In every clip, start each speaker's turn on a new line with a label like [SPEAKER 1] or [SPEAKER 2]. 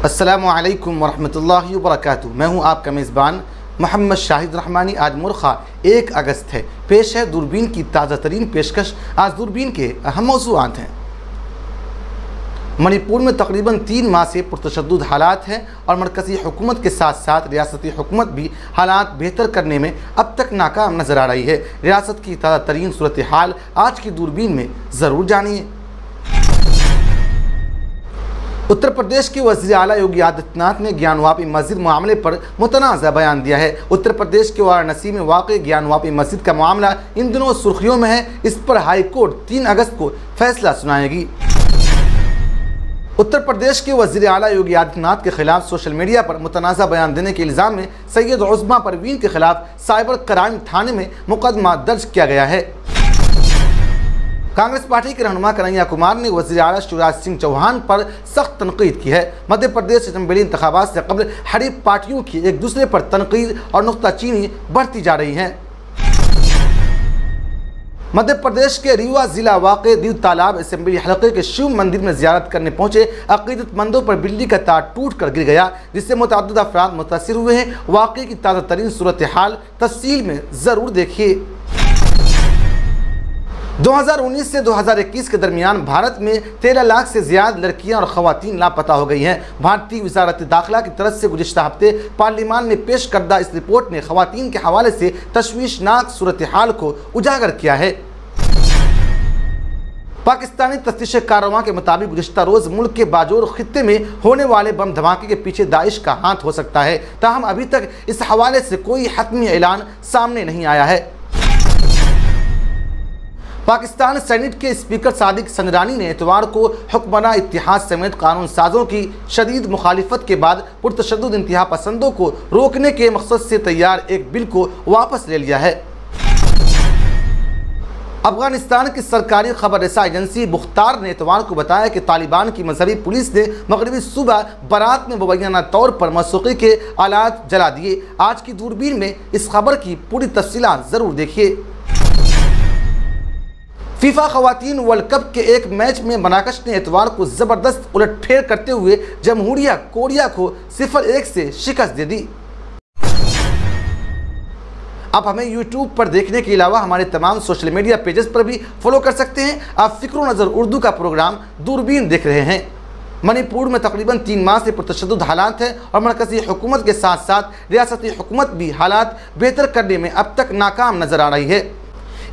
[SPEAKER 1] अस्सलामुअलैकुम वरहमतुल्लाहि वबरकातुहू। मैं हूँ आपका मेज़बान मोहम्मद शाहिद रहमानी। आज मुर्खा 1 अगस्त है। पेश है दूरबीन की ताज़ा तरीन पेशकश। आज दूरबीन के अहम मौज़ूआत हैं। मणिपुर में तकरीबन 3 माह से पुरतशद्दुद हालात हैं और मरकज़ी हुकूमत के साथ साथ रियासती हुकूमत भी हालात बेहतर करने में अब तक नाकाम नज़र आ रही है। रियासत की ताज़ा तरीन सूरत हाल आज की दूरबीन में ज़रूर जानिए। उत्तर प्रदेश के वज़ीर आला योगी आदित्यनाथ ने ज्ञानवापी मस्जिद मामले पर मुतनाज़ा बयान दिया है। उत्तर प्रदेश के वाराणसी में वाक़ ज्ञानवापी मस्जिद का मामला इन दिनों सुर्खियों में है। इस पर हाई कोर्ट 3 अगस्त को फैसला सुनाएगी। उत्तर प्रदेश के वज़ीर आला योगी आदित्यनाथ के खिलाफ सोशल मीडिया पर मुतनाज़ा बयान देने के इल्ज़ाम में सैयद उज़्मा परवीन के खिलाफ साइबर क्राइम थाने में मुकदमा दर्ज किया गया है। कांग्रेस पार्टी के रहनुमा कन्हैया कुमार ने वज़ीर आला शिवराज सिंह चौहान पर सख्त तनकीद की है। मध्य प्रदेश असेंबली इंतखाबात से कबल हरीफ पार्टियों की एक दूसरे पर तनकीद और नुक्ताचीनी बढ़ती जा रही है। मध्य प्रदेश के रीवा जिला वाक़े दीव तालाब असेंबली हलके के शिव मंदिर में ज़ियारत करने पहुंचे अक़ीदतमंदों पर बिजली का तार टूट कर गिर गया, जिससे मुतअद्दिद अफ़राद मुतासिर हुए हैं। वाक़े की ताज़ा तरीन सूरत हाल तफ़सील में ज़रूर देखिए। 2019 से 2021 के दरमियान भारत में 13 लाख से ज़्यादा लड़कियां और ख़वातीन लापता हो गई हैं। भारतीय वज़ारत दाखिला की तरफ से गुज़िश्ता हफ्ते पार्लियामान में पेश करदा इस रिपोर्ट ने ख़वातीन के हवाले से तशवीशनाक सूरत हाल को उजागर किया है। पाकिस्तानी तफ्तीश कारवां के मुताबिक गुज़िश्ता रोज़ मुल्क के बाजोर खित्ते में होने वाले बम धमाके के पीछे दाइश का हाथ हो सकता है। ताहम अभी तक इस हवाले से कोई हतमी ऐलान सामने नहीं आया है। पाकिस्तान सेनेट के स्पीकर सादिक संजरानी ने इतवार को हुक्मरान इत्तेहाद समेत कानून साजों की शदीद मुखालिफत के बाद पुरतशद्दुद इंतहा पसंदों को रोकने के मकसद से तैयार एक बिल को वापस ले लिया है। अफगानिस्तान की सरकारी खबर रसा एजेंसी मुख्तार ने इतवार को बताया कि तालिबान की मजहबी पुलिस ने मगरबी सुबह बरात में मुबैना तौर पर मौसीकी के आलात जला दिए। आज की दूरबीन में इस खबर की पूरी तफसीलात ज़रूर देखिए। फीफा ख़वातीन वर्ल्ड कप के एक मैच में मराकश ने इतवार को ज़बरदस्त उलटफेर करते हुए जमहूरिया कोरिया को 0-1 से शिकस्त दे दी। आप हमें YouTube पर देखने के अलावा हमारे तमाम सोशल मीडिया पेजेस पर भी फॉलो कर सकते हैं। आप फ़िक्र नज़र उर्दू का प्रोग्राम दूरबीन देख रहे हैं। मणिपुर में तकरीबन 3 माह से पुरतशद्दुद हालात हैं और मरकज़ी हुकूमत के साथ साथ रियासती हुकूमत भी हालात बेहतर करने में अब तक नाकाम नज़र आ रही है।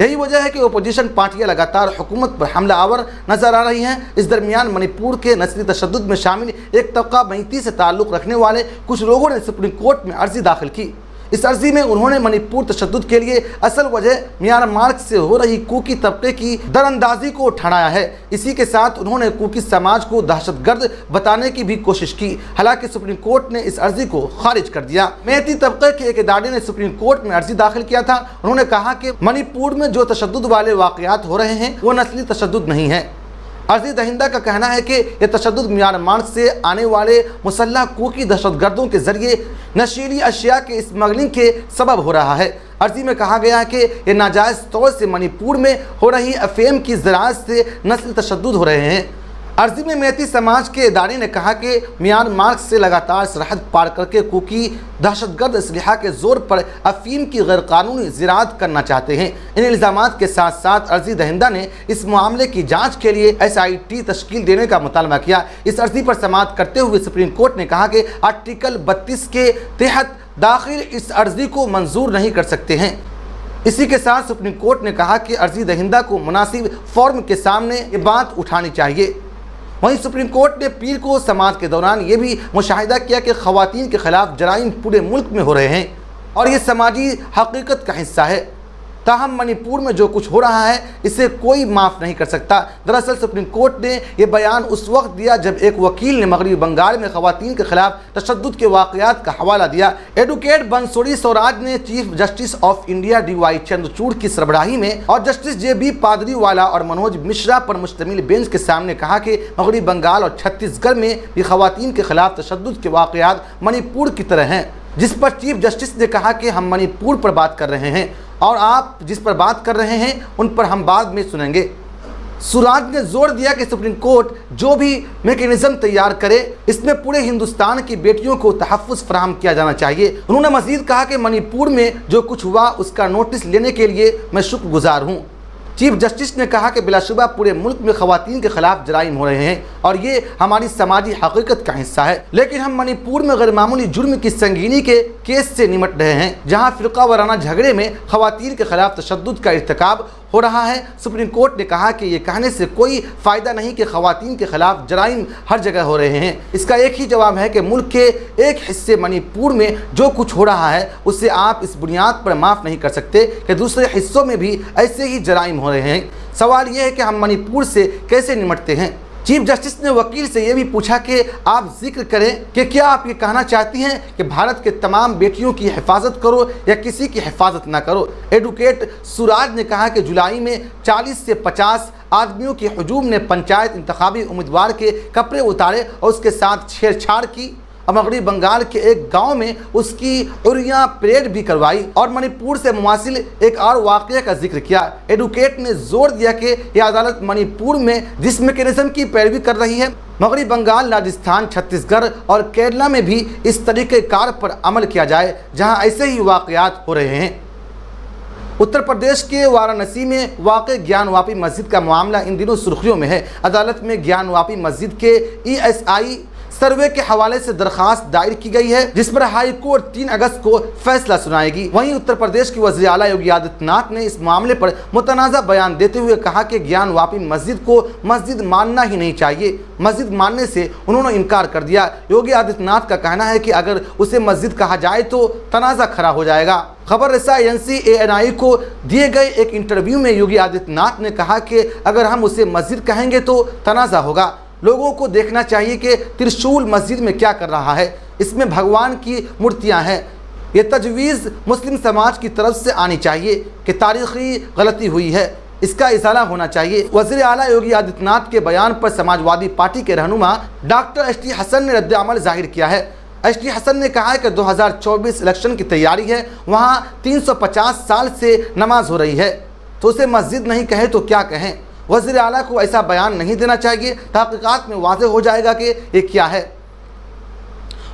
[SPEAKER 1] यही वजह है कि अपोजिशन पार्टियां लगातार हुकूमत पर हमला आवर नजर आ रही हैं। इस दरमियान मणिपुर के नस्ली तशद्दुद में शामिल एक तबका मैती से ताल्लुक़ रखने वाले कुछ लोगों ने सुप्रीम कोर्ट में अर्जी दाखिल की। इस अर्जी में उन्होंने मणिपुर तशद्दुद के लिए असल वजह म्यांमार से हो रही कुकी तबके की दरअंदाजी को ठहराया है। इसी के साथ उन्होंने कुकी समाज को दहशतगर्द बताने की भी कोशिश की। हालांकि सुप्रीम कोर्ट ने इस अर्जी को खारिज कर दिया। मैती तबके के एक इदारे ने सुप्रीम कोर्ट में अर्जी दाखिल किया था। उन्होंने कहा कि मणिपुर में जो तशद्दुद वाले वाक़यात हो रहे हैं वो नस्ली तशद्दुद नहीं है। अर्जी दहिंदा का कहना है कि यह तशद्दुद म्यांमार से आने वाले मुसल्लह कुकी दहशतगर्दों के जरिए नशीली अशिया के स्मगलिंग के सबब हो रहा है। अर्जी में कहा गया है कि यह नाजायज़ तौर से मणिपुर में हो रही अफीम की ज़राअत से नस्ली तशद्दुद हो रहे हैं। अर्जी में मैती समाज के इदारे ने कहा कि म्यांमार से लगातार सरहद पार करके कुकी दहशतगर्द असलहा के ज़ोर पर अफीम की गैरकानूनी ज़राअत करना चाहते हैं। इन इल्ज़ामात के साथ साथ अर्जी दहिंदा ने इस मामले की जांच के लिए SIT तश्कील देने का मुतालबा किया। इस अर्जी पर समाअत करते हुए सुप्रीम कोर्ट ने कहा कि आर्टिकल 32 के तहत दाखिल इस अर्जी को मंजूर नहीं कर सकते हैं। इसी के साथ सुप्रीम कोर्ट ने कहा कि अर्जी दहिंदा को मुनासिब फॉर्म के सामने ये बात उठानी चाहिए। वहीं सुप्रीम कोर्ट ने पीर को समाअत के दौरान ये भी मुशाहिदा किया कि ख़वातीन के ख़िलाफ़ जराइम पूरे मुल्क में हो रहे हैं और ये समाजी हकीकत का हिस्सा है। ताहम मणिपुर में जो कुछ हो रहा है इसे कोई माफ़ नहीं कर सकता। दरअसल सुप्रीम कोर्ट ने यह बयान उस वक्त दिया जब एक वकील ने मगरबी बंगाल में ख़वातीन के खिलाफ तशद्दुद के वाक़यात का हवाला दिया। एडवोकेट बंसोड़ी स्वराज ने chief justice of India DY Chandrachud की सरबराही में और जस्टिस JB पादरीवाला और मनोज मिश्रा पर मुश्तमिल बेंच के सामने कहा कि मगरबी बंगाल और छत्तीसगढ़ में भी ख़वातीन के खिलाफ तशद्दुद के वाक़यात मणिपुर की तरह हैं। जिस पर चीफ जस्टिस ने कहा कि हम मणिपुर पर बात कर रहे हैं और आप जिस पर बात कर रहे हैं उन पर हम बाद में सुनेंगे। सुराज ने जोर दिया कि सुप्रीम कोर्ट जो भी मैकेनिज्म तैयार करे, इसमें पूरे हिंदुस्तान की बेटियों को तहफ़्फ़ुज़ फराहम किया जाना चाहिए। उन्होंने मज़ीद कहा कि मणिपुर में जो कुछ हुआ उसका नोटिस लेने के लिए मैं शुक्रगुजार हूँ। चीफ जस्टिस ने कहा कि बिलाशुबा पूरे मुल्क में ख़वातीन के खिलाफ जराइम हो रहे हैं और ये हमारी समाजी हकीकत का हिस्सा है, लेकिन हम मणिपुर में गैर मामूली जुर्म की संगीनी के केस से निमट रहे हैं, जहाँ फ़िरका वाराना झगड़े में ख़वातीन के खिलाफ तशद्दुद का इर्तिकाब हो रहा है। सुप्रीम कोर्ट ने कहा कि ये कहने से कोई फ़ायदा नहीं कि ख़वातीन के खिलाफ जराइम हर जगह हो रहे हैं। इसका एक ही जवाब है कि मुल्क के एक हिस्से मणिपुर में जो कुछ हो रहा है उसे आप इस बुनियाद पर माफ़ नहीं कर सकते कि दूसरे हिस्सों में भी ऐसे ही जराइम हो रहे हैं। सवाल यह है कि हम मणिपुर से कैसे निमटते हैं। चीफ जस्टिस ने वकील से यह भी पूछा कि आप जिक्र करें कि क्या आप ये कहना चाहती हैं कि भारत के तमाम बेटियों की हिफाजत करो या किसी की हिफाजत ना करो। एडवोकेट सुराज ने कहा कि जुलाई में 40 से 50 आदमियों के हजूम ने पंचायत इंतखाबी उम्मीदवार के कपड़े उतारे और उसके साथ छेड़छाड़ की और मगरबी बंगाल के एक गांव में उसकी उरिया परेड भी करवाई और मणिपुर से मुमासिल एक और वाक़या का जिक्र किया। एडवोकेट ने जोर दिया कि यह अदालत मणिपुर में जिस मैकेनिज्म की पैरवी कर रही है, मगरबी बंगाल, राजस्थान, छत्तीसगढ़ और केरला में भी इस तरीक़े कार पर अमल किया जाए जहां ऐसे ही वाक़यात हो रहे हैं। उत्तर प्रदेश के वाराणसी में वाक़ ज्ञानवापी मस्जिद का मामला इन दिनों सुर्खियों में है। अदालत में ज्ञानवापी मस्जिद के ESI सर्वे के हवाले से दरखास्त दायर की गई है, जिस पर हाई कोर्ट 3 अगस्त को फैसला सुनाएगी। वहीं उत्तर प्रदेश की वज़ीर आला योगी आदित्यनाथ ने इस मामले पर मुतनाज़ा बयान देते हुए कहा कि ज्ञानवापी मस्जिद को मस्जिद मानना ही नहीं चाहिए। मस्जिद मानने से उन्होंने इनकार कर दिया। योगी आदित्यनाथ का कहना है कि अगर उसे मस्जिद कहा जाए तो तनाज़ा खड़ा हो जाएगा। खबर रसा एजेंसी ANI को दिए गए एक इंटरव्यू में योगी आदित्यनाथ ने कहा कि अगर हम उसे मस्जिद कहेंगे तो तनाज़ा होगा। लोगों को देखना चाहिए कि त्रिशूल मस्जिद में क्या कर रहा है, इसमें भगवान की मूर्तियां हैं। ये तजवीज़ मुस्लिम समाज की तरफ से आनी चाहिए कि तारीख़ी गलती हुई है, इसका इज़ाला होना चाहिए। वज़ीर आला योगी आदित्यनाथ के बयान पर समाजवादी पार्टी के रहनुमा डॉक्टर HD हसन ने रद्द-ए-अमल जाहिर किया है। HD हसन ने कहा है कि 2024 इलेक्शन की तैयारी है, वहाँ 350 साल से नमाज हो रही है, तो उसे मस्जिद नहीं कहे तो क्या कहें। वज़ीर आला को ऐसा बयान नहीं देना चाहिए। तहक़ीक़ात में वाज़ेह हो जाएगा कि ये क्या है।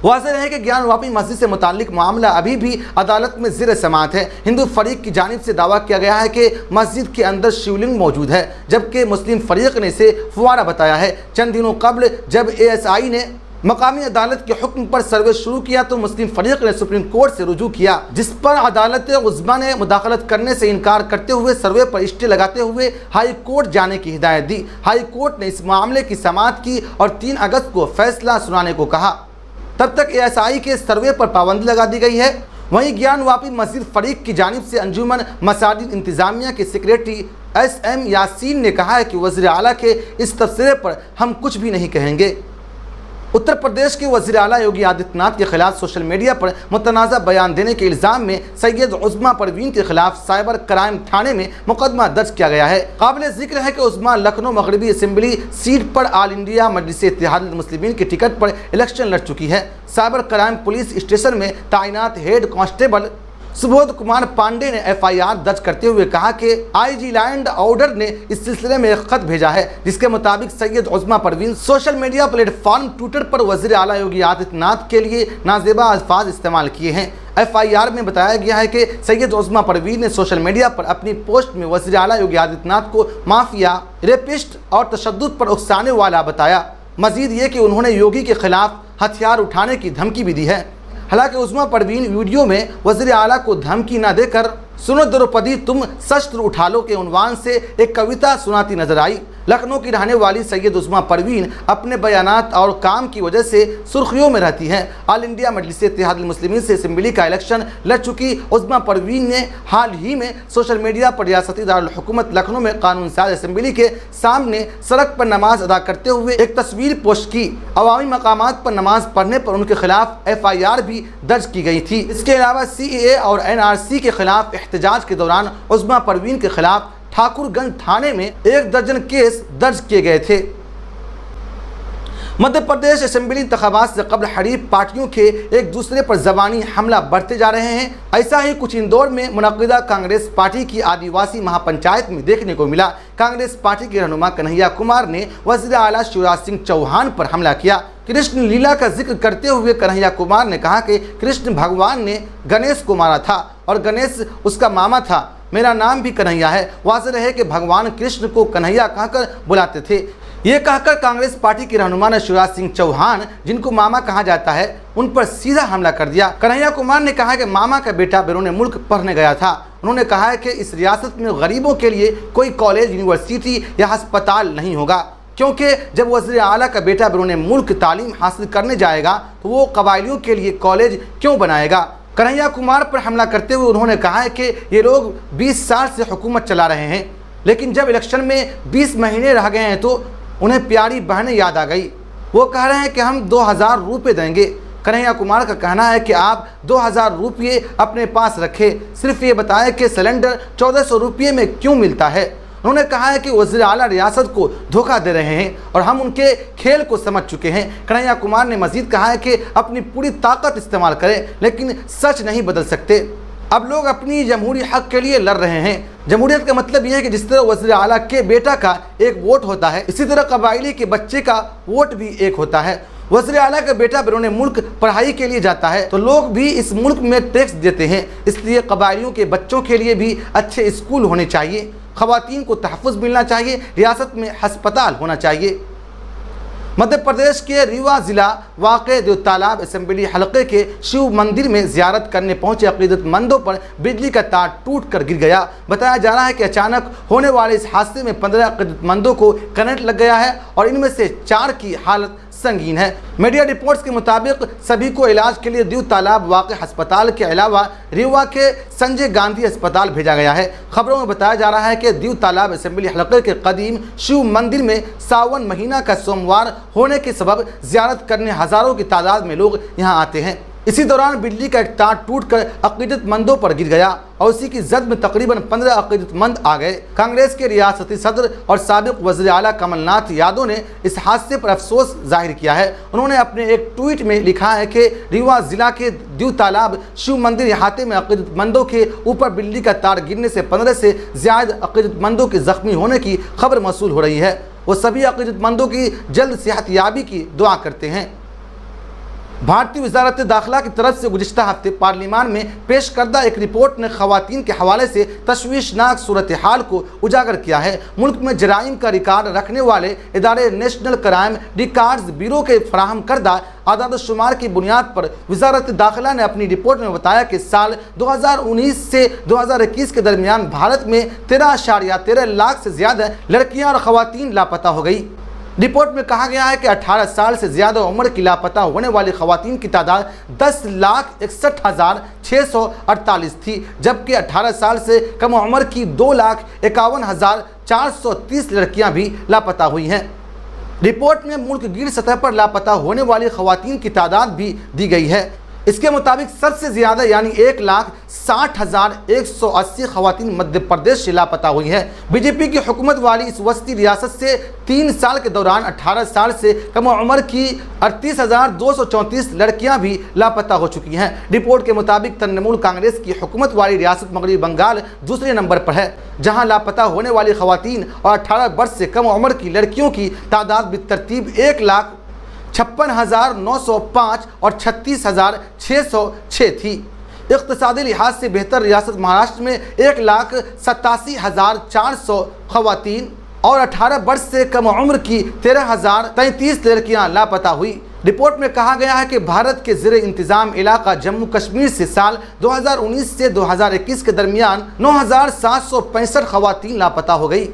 [SPEAKER 1] वाज़ेह है कि ज्ञानवापी मस्जिद से मुताल्लिक़ मामला अभी भी अदालत में ज़ेर समाअत है। हिंदू फरीक की जानिब से दावा किया गया है कि मस्जिद के अंदर शिवलिंग मौजूद है, जबकि मुस्लिम फरीक ने इसे फुवारा बताया है। चंद दिनों कबल जब ASI ने मकामी अदालत के हुक्म पर सर्वे शुरू किया तो मुस्लिम फरीक ने सुप्रीम कोर्ट से रुजू किया, जिस पर अदालत उज़्मा ने मुदाखलत करने से इनकार करते हुए सर्वे पर स्टे लगाते हुए हाई कोर्ट जाने की हिदायत दी। हाई कोर्ट ने इस मामले की समाअत की और 3 अगस्त को फैसला सुनाने को कहा। तब तक ASI के सर्वे पर पाबंदी लगा दी गई है। वहीं ज्ञानवापी मस्जिद फरीक की जानिब से अंजुमन मसाजिद इंतज़ामिया के सेक्रेटरी SM यासीन ने कहा है कि वज़ीर आला के इस तबसरे पर हम कुछ भी नहीं कहेंगे। उत्तर प्रदेश के वज़ीर आला योगी आदित्यनाथ के खिलाफ सोशल मीडिया पर मुतनाज़ा बयान देने के इल्ज़ाम में सैयद उज़्मा परवीन के खिलाफ साइबर क्राइम थाने में मुकदमा दर्ज किया गया है। काबिल ज़िक्र है कि उज़्मा लखनऊ मगरबी असेंबली सीट पर ऑल इंडिया मजलिस इत्तेहाद मुस्लिमीन के टिकट पर इलेक्शन लड़ चुकी है। साइबर क्राइम पुलिस स्टेशन में तैनात हेड कांस्टेबल सुबोध कुमार पांडे ने FIR दर्ज करते हुए कहा कि IG लैंड ऑर्डर ने इस सिलसिले में एक खत भेजा है, जिसके मुताबिक Syed Uzma Parveen social media platform Twitter पर वज़ीर आला योगी आदित्यनाथ के लिए नाजेबा अल्फाज इस्तेमाल किए हैं। FIR में बताया गया है कि सैयद उज़्मा परवीन ने सोशल मीडिया पर अपनी पोस्ट में वज़ीर आला योगी आदित्यनाथ को माफिया, रेपिस्ट और तशद्दुद पर उकसाने वाला बताया। मजीद ये कि उन्होंने योगी के खिलाफ हथियार उठाने की धमकी भी दी है। हालांकि उज़्मा परवीन वीडियो में वज़ीर आला को धमकी न देकर सुनो द्रौपदी तुम शस्त्र उठा लो के उन्वान से एक कविता सुनाती नजर आई। लखनऊ की रहने वाली सैयद उज़्मा परवीन अपने बयानात और काम की वजह से सुर्खियों में रहती हैं। ऑल इंडिया मजलिस इत्तेहाद मुस्लिमीन से असेंबली का इलेक्शन लड़ चुकी उज़्मा परवीन ने हाल ही में सोशल मीडिया पर रियासती दारुल हुकूमत लखनऊ में कानून साज असेंबली के सामने सड़क पर नमाज अदा करते हुए एक तस्वीर पोस्ट की। अवामी मकामात पर नमाज पढ़ने पर उनके खिलाफ FIR भी दर्ज की गई थी। इसके अलावा CAA और NRC के खिलाफ एहतजाज के दौरान उज़्मा परवीन के खिलाफ ठाकुरगंज थाने में 1 दर्जन केस दर्ज किए गए थे। मध्य प्रदेश असेंबली इंतखाबात से कबल हरीफ पार्टियों के एक दूसरे पर ज़बानी हमला बढ़ते जा रहे हैं। ऐसा ही कुछ इंदौर में मुनक़िदा कांग्रेस पार्टी की आदिवासी महापंचायत में देखने को मिला। कांग्रेस पार्टी के रहनुमा कन्हैया कुमार ने वज़ीर आला शिवराज सिंह चौहान पर हमला किया। कृष्ण लीला का जिक्र करते हुए कन्हैया कुमार ने कहा कि कृष्ण भगवान ने गणेश को मारा था और गणेश उसका मामा था। मेरा नाम भी कन्हैया है। वाज़ेह है कि भगवान कृष्ण को कन्हैया कहकर बुलाते थे। ये कहकर कांग्रेस पार्टी के रहनुमा ने शिवराज सिंह चौहान, जिनको मामा कहा जाता है, उन पर सीधा हमला कर दिया। कन्हैया कुमार ने कहा कि मामा का बेटा बैरून मुल्क पढ़ने गया था। उन्होंने कहा है कि इस रियासत में गरीबों के लिए कोई कॉलेज, यूनिवर्सिटी या अस्पताल नहीं होगा, क्योंकि जब वज़ीर आला का बेटा बैरून मुल्क तालीम हासिल करने जाएगा तो वो कबायलियों के लिए कॉलेज क्यों बनाएगा। कन्हैया कुमार पर हमला करते हुए उन्होंने कहा है कि ये लोग 20 साल से हुकूमत चला रहे हैं, लेकिन जब इलेक्शन में 20 महीने रह गए हैं तो उन्हें प्यारी बहनें याद आ गई। वो कह रहे हैं कि हम 2000 रुपये देंगे। कन्हैया कुमार का कहना है कि आप 2000 रुपये अपने पास रखें, सिर्फ ये बताएं कि सिलेंडर 1400 रुपये में क्यों मिलता है। उन्होंने कहा है कि वज़ीर आला रियासत को धोखा दे रहे हैं और हम उनके खेल को समझ चुके हैं। कन्हैया कुमार ने मजीद कहा है कि अपनी पूरी ताकत इस्तेमाल करें, लेकिन सच नहीं बदल सकते। अब लोग अपनी जमहूरी हक के लिए लड़ रहे हैं। जमहूरियत का मतलब यह है कि जिस तरह वज़ीर आला के बेटा का एक वोट होता है, इसी तरह कबायली के बच्चे का वोट भी एक होता है। वज़ीर आला का बेटा बैरून मुल्क पढ़ाई के लिए जाता है तो लोग भी इस मुल्क में टैक्स देते हैं, इसलिए कबायलियों के बच्चों के लिए भी अच्छे स्कूल होने चाहिए, ख़वातीन को तहफ़्फ़ुज़ मिलना चाहिए, रियासत में अस्पताल होना चाहिए। मध्य प्रदेश के रीवा ज़िला वाक़े देवतालाब असेंबली हलक़े के शिव मंदिर में ज़ियारत करने पहुंचे अक़ीदतमंदों पर बिजली का तार टूट कर गिर गया। बताया जा रहा है कि अचानक होने वाले इस हादसे में 15 अक़ीदतमंदों को करंट लग गया है और इनमें से 4 की हालत संगीन है। मीडिया रिपोर्ट्स के मुताबिक सभी को इलाज के लिए दीव तालाब वाक़े अस्पताल के अलावा रीवा के संजय गांधी अस्पताल भेजा गया है। खबरों में बताया जा रहा है कि दीव तालाब असेंबली हलक़े के कदीम शिव मंदिर में सावन महीना का सोमवार होने के सबब ज़ियारत करने हज़ारों की तादाद में लोग यहाँ आते हैं। इसी दौरान बिजली का एक तार टूटकर अक़ीदतमंदों पर गिर गया और उसी की जद में तकरीबन 15 अक़ीदतमंद आ गए। कांग्रेस के रियासती सदर और साबिक़ वज़ीर आला कमलनाथ यादव ने इस हादसे पर अफसोस जाहिर किया है। उन्होंने अपने एक ट्वीट में लिखा है कि रीवा ज़िला के दीव तालाब शिव मंदिर अहाते में अक़ीदतमंदों के ऊपर बिजली का तार गिरने से 15 से ज़्यादा अक़ीदतमंदों के ज़ख्मी होने की खबर मौसूल हो रही है। वो सभी अक़ीदतमंदों की जल्द सेहतयाबी की दुआ करते हैं। भारतीय वज़ारत दाखिला की तरफ से गुज़िश्ता हफ्ते पार्लियामान में पेश करदा एक रिपोर्ट ने ख़वातीन के हवाले से तशवीशनाक सूरत हाल को उजागर किया है। मुल्क में जराइम का रिकॉर्ड रखने वाले इदारे नेशनल क्राइम रिकॉर्ड्स ब्यूरो के फराहम करदा आदाद-ओ-शुमार की बुनियाद पर वज़ारत दाखिला ने अपनी रिपोर्ट में बताया कि साल 2019 से 2021 के दरमियान भारत में 13.13 लाख से ज़्यादा लड़कियाँ और ख़वातीन लापता हो गई। रिपोर्ट में कहा गया है कि 18 साल से ज़्यादा उम्र की लापता होने वाली ख़वातीन की तादाद 10,61,648 थी, जबकि 18 साल से कम उम्र की 2,51,430 लड़कियां भी लापता हुई हैं। रिपोर्ट में मुल्क गिर सतह पर लापता होने वाली ख़वातीन की तादाद भी दी गई है। इसके मुताबिक सबसे ज़्यादा यानी 1,60,180 ख़वातीन मध्य प्रदेश से लापता हुई हैं। बीजेपी की हुकूमत वाली इस वस्ती रियासत से 3 साल के दौरान 18 साल से कम उम्र की 38,234 लड़कियां भी लापता हो चुकी हैं। रिपोर्ट के मुताबिक तृणमूल कांग्रेस की हुकूमत वाली रियासत मगरबी बंगाल दूसरे नंबर पर है, जहां लापता होने वाली ख़वातीन और 18 वर्ष से कम उम्र की लड़कियों की तादाद बेतरतीब 1,56,905 और 36,606 थी। इक़्तिसादी लिहाज से बेहतर रियासत महाराष्ट्र में 1,87,400 ख़वातीन और 18 वर्ष से कम उम्र की 13,033 लड़कियां लापता हुई। रिपोर्ट में कहा गया है कि भारत के ज़ेरे इंतज़ाम इलाका जम्मू कश्मीर से साल 2019 से 2021 के दरमियान 9,765 ख़वातीन लापता हो गई।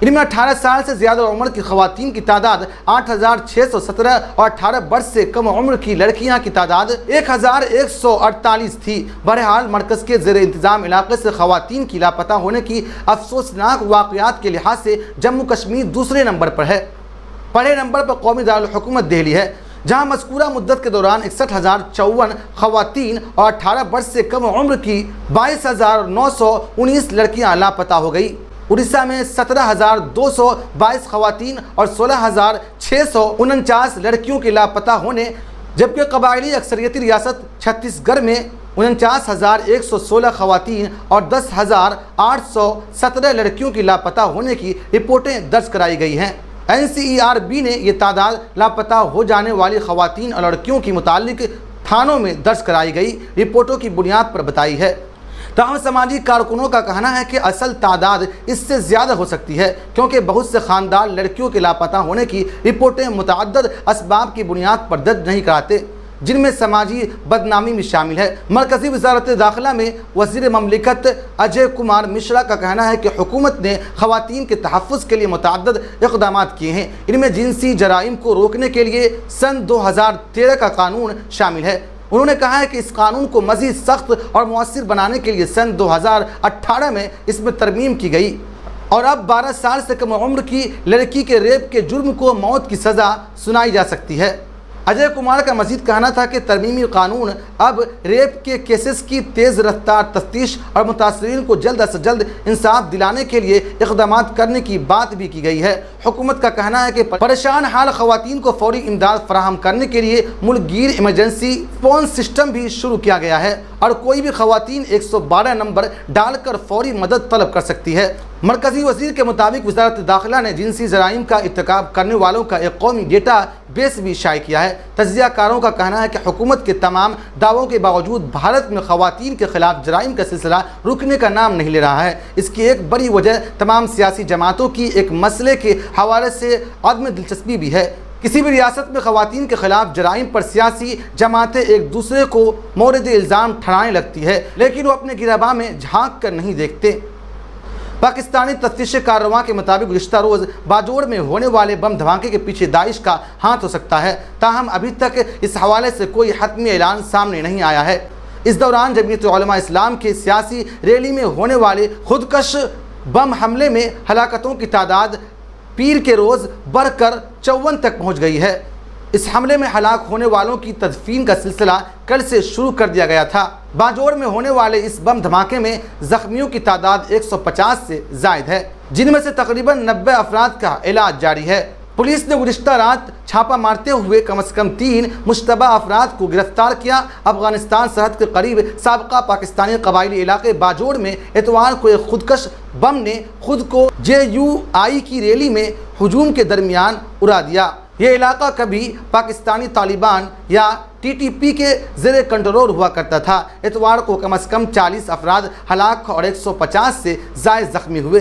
[SPEAKER 1] इनमें 18 साल से ज़्यादा उम्र की ख़वातीन की तादाद 8,617 और 18 वर्ष से कम उम्र की लड़कियां की तादाद 1,148 थी। बहरहाल मरकज़ के ज़ेरे इंतज़ाम इलाके से ख़वातीन की लापता होने की अफसोसनाक वाक़यात के लिहाज से जम्मू कश्मीर दूसरे नंबर पर है। पहले नंबर पर कौमी दारुल हुकूमत दिल्ली है, जहाँ मज़कूरा मुद्दत के दौरान 61,054 ख़वातीन और 18 वर्ष से कम उम्र की 22,919 लड़कियाँ लापता हो गई। उड़ीसा में 17,222 ख़वातीन और 649 लड़कियों के लापता होने, जबकि कबायली अक्सरियती रियासत छत्तीसगढ़ में 49,116 खवातीन और 10,817 लड़कियों की लापता होने की रिपोर्टें दर्ज कराई गई हैं। NCERB ने ये तादाद लापता हो जाने वाली खवातीन और लड़कियों की मुताल्लिक थानों में दर्ज कराई गई रिपोर्टों की बुनियाद पर बताई है। तमाम सामाजिक कारकुनों का कहना है कि असल तादाद इससे ज़्यादा हो सकती है, क्योंकि बहुत से ख़ानदान लड़कियों के लापता होने की रिपोर्टें मुतअद्दिद असबाब की बुनियाद पर दर्ज नहीं कराते, जिनमें समाजी बदनामी भी शामिल है। मरकज़ी वज़ारत दाखिला में वज़ीर ममलिकत अजय कुमार मिश्रा का कहना है कि हुकूमत ने ख़वातीन के तहफ़्फ़ुज़ के लिए मुतअद्दिद इक़दाम किए हैं। इनमें जिनसी जराइम को रोकने के लिए सन 2013 का कानून शामिल है। उन्होंने कहा है कि इस कानून को मज़ीद सख्त और मुअस्सिर बनाने के लिए सन 2018 में इसमें तरमीम की गई और अब 12 साल से कम उम्र की लड़की के रेप के जुर्म को मौत की सज़ा सुनाई जा सकती है। अजय कुमार का मजीद कहना था कि तरमीमी कानून अब रेप के केसेस की तेज़ रफ्तार तफ्तीश और मुतासरीन को जल्द से जल्द इंसाफ दिलाने के लिए इक़दाम करने की बात भी की गई है। हुकूमत का कहना है कि परेशान हाल ख़वातीन को फौरी इमदाद फराहम करने के लिए मुल्कगीर इमरजेंसी फ़ोन सिस्टम भी शुरू किया गया है और कोई भी ख़वातीन 112 नंबर डालकर फौरी मदद तलब कर सकती है। मरकज़ी वज़ीर के मुताबिक वज़ारत दाखिला ने जिनसी जराइम का इर्तिकाब करने वालों का एक कौमी डेटा बेस भी शाये किया है। तज्ज़ियाकारों का कहना है कि हुकूमत के तमाम दावों के बावजूद भारत में ख़वातीन के ख़िलाफ़ जराइम का सिलसिला रुकने का नाम नहीं ले रहा है। इसकी एक बड़ी वजह तमाम सियासी जमातों की एक मसले के हवाले से अदम दिलचस्पी भी है। किसी भी रियासत में ख़वातीन के ख़िलाफ़ जराइम पर सियासी जमातें एक दूसरे को मोरद इल्ज़ाम ठहराने लगती है, लेकिन वो अपने गिरबान में झांक कर नहीं देखते। पाकिस्तानी तफ्तीश कारवां के मुताबिक गुज़िश्ता रोज़ बाजोड़ में होने वाले बम धमाके के पीछे दाइश का हाथ हो सकता है, ताहम अभी तक इस हवाले से कोई हतमी ऐलान सामने नहीं आया है। इस दौरान जमीयत उलमा इस्लाम के सियासी रैली में होने वाले खुदकश बम हमले में हलाकतों की तादाद पीर के रोज़ बढ़कर 54 तक पहुँच गई है। इस हमले में हलाक होने वालों की तदफीन का सिलसिला कल से शुरू कर दिया गया था। बाजोड़ में होने वाले इस बम धमाके में ज़ख्मियों की तादाद 150 से ज़ायद है, जिनमें से तकरीबन 90 अफराद का इलाज जारी है। पुलिस ने गुज़िश्ता रात छापा मारते हुए कम से कम 3 मुश्तबा अफराद को गिरफ्तार किया। अफगानिस्तान सरहद के करीब साबका पाकिस्तानी कबायली इलाके बाजोड़ में इतवार को एक खुदकश बम ने खुद को JUI की रैली में हुजूम के दरमियान उड़ा दिया। ये इलाका कभी पाकिस्तानी तालिबान या TTP के ज़ेरे कंट्रोल हुआ करता था। इतवार को कम से कम 40 अफराद हलाक और 150 से ज़ायद ज़ख्मी हुए।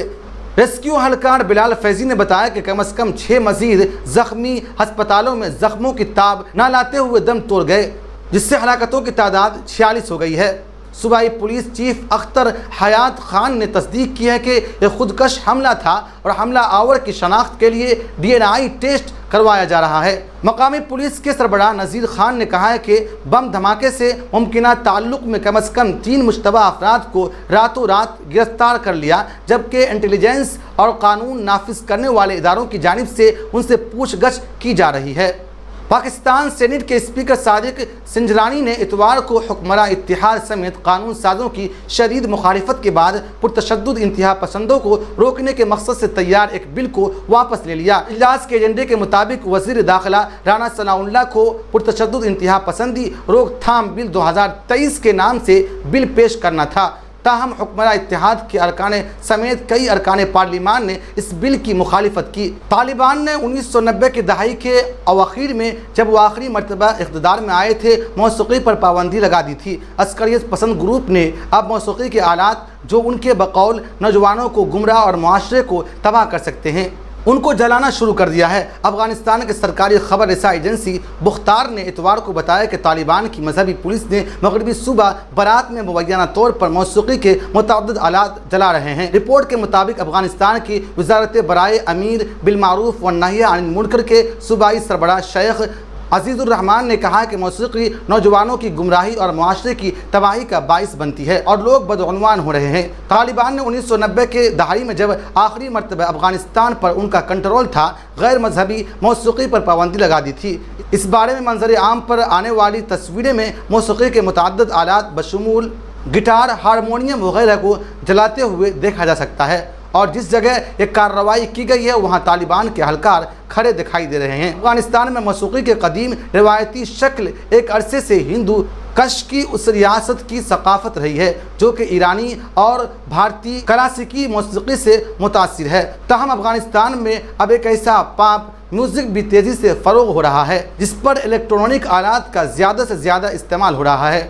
[SPEAKER 1] रेस्क्यू अहलकार बिलाल फैज़ी ने बताया कि कम से कम 6 मज़ीद ज़ख्मी अस्पतालों में ज़ख्मों की ताब न लाते हुए दम तोड़ गए, जिससे हलाकतों की तादाद 46 हो गई है। सूबाई पुलिस चीफ अख्तर हयात खान ने तस्दीक की है कि यह खुदकश हमला था और हमला आवर की शनाख्त के लिए DNI टेस्ट करवाया जा रहा है। मकामी पुलिस के सरबराह नज़ीर खान ने कहा है कि बम धमाके से मुमकिना ताल्लुक़ में कम से कम 3 मुश्तबा अफराद को रातों रात गिरफ्तार कर लिया, जबकि इंटेलिजेंस और कानून नाफिज करने वाले इदारों की जानिब से उनसे पूछगछ की जा रही है। पाकिस्तान सेनेट के स्पीकर सादिक सिंजरानी ने इतवार को हुक्मरां इत्तिहाद समेत कानून साजों की शदीद मुखालिफत के बाद पुरतशद्दुद इंतहा पसंदों को रोकने के मकसद से तैयार एक बिल को वापस ले लिया। इजलास के एजेंडे के मुताबिक वज़ीर दाखिला राना सनाउल्लाह को पुरतशद्दुद इंतहा पसंदी रोकथाम बिल 2023 के नाम से बिल पेश करना था। ताहम हुक्मरां इत्तिहाद के अरकान समेत कई अरकान पार्लिमान ने इस बिल की मुखालिफत की। तालिबान ने 1990 की दहाई के अवाखिर में जब वो आखिरी मरतबा इक़्तिदार में आए थे, मौसीक़ी पर पाबंदी लगा दी थी। अस्करियत पसंद ग्रुप ने अब मौसीक़ी के आलात जो उनके बकौल नौजवानों को गुमराह और मुआशरे को तबाह कर सकते हैं, उनको जलाना शुरू कर दिया है। अफगानिस्तान के सरकारी खबर रसा एजेंसी बुख्तार ने इतवार को बताया कि तालिबान की मजहबी पुलिस ने मगरबी सूबा बरात में मुबैना तौर पर मौसीक़ी के मुतअद्दिद आलात जला रहे हैं। रिपोर्ट के मुताबिक अफगानिस्तान की वज़ारत बराए अमीर बिलमारूफ व नही अनिल मुनकर के सूबाई सरबराह शेख अजीज़ुर रहमान ने कहा कि मौसीक़ी नौजवानों की गुमराही और मुआशरे की तबाही का बाइस बनती है और लोग बदअनवान हो रहे हैं। तालिबान ने 1990 के दहाई में जब आखिरी मरतबा अफगानिस्तान पर उनका कंट्रोल था, गैर मजहबी मौसीक़ी पर पाबंदी लगा दी थी। इस बारे में मंजर आम पर आने वाली तस्वीरें में मौसीक़ी के मुतअद्दिद आलात बशमूल गिटार, हारमोनियम वगैरह को जलाते हुए देखा जा सकता है और जिस जगह ये कार्रवाई की गई है वहाँ तालिबान के अहलकार खड़े दिखाई दे रहे हैं। अफगानिस्तान में मौसीकी के कदीम रिवायती शक्ल एक अरसे से हिंदू कश की उस रियासत की सकाफत रही है जो कि ईरानी और भारतीय क्लासिकी मौसीकी से मुतासिर है। तहम अफगानिस्तान में अब एक ऐसा पॉप म्यूजिक भी तेज़ी से फ़रोग हो रहा है जिस पर इलेक्ट्रॉनिक आलात का ज़्यादा से ज़्यादा इस्तेमाल हो रहा है।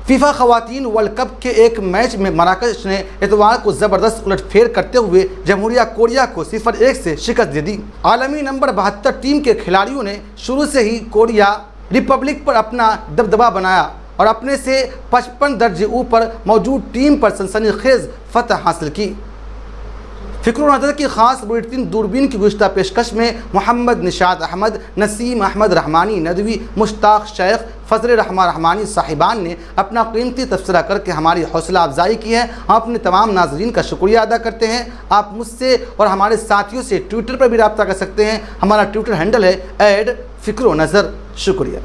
[SPEAKER 1] फीफा ख़वातीन वर्ल्ड कप के एक मैच में मराकश ने इतवार को ज़बरदस्त उलटफेर करते हुए जमहूरिया कोरिया को 0-1 से शिकस्त दे दी। आलमी नंबर 72 टीम के खिलाड़ियों ने शुरू से ही कोरिया रिपब्लिक पर अपना दबदबा बनाया और अपने से 55 दर्जे ऊपर मौजूद टीम पर सनसनीखेज फतह हासिल की। फ़िक्र नज़र की ख़ास बुलेटिन दूरबीन की गुज़िश्ता पेशकश में मोहम्मद निशात अहमद, नसीम अहमद रहमानी नदवी, मुश्ताक शेख, फजल रहमानी साहिबान ने अपना कीमती तबसरा करके हमारी हौसला अफजाई की है। हम अपने तमाम नाजरीन का शुक्रिया अदा करते हैं। आप मुझसे और हमारे साथियों से ट्विटर पर भी रब्ता कर सकते हैं। हमारा ट्विटर हैंडल है @फ़िक्र नज़र। शुक्रिया।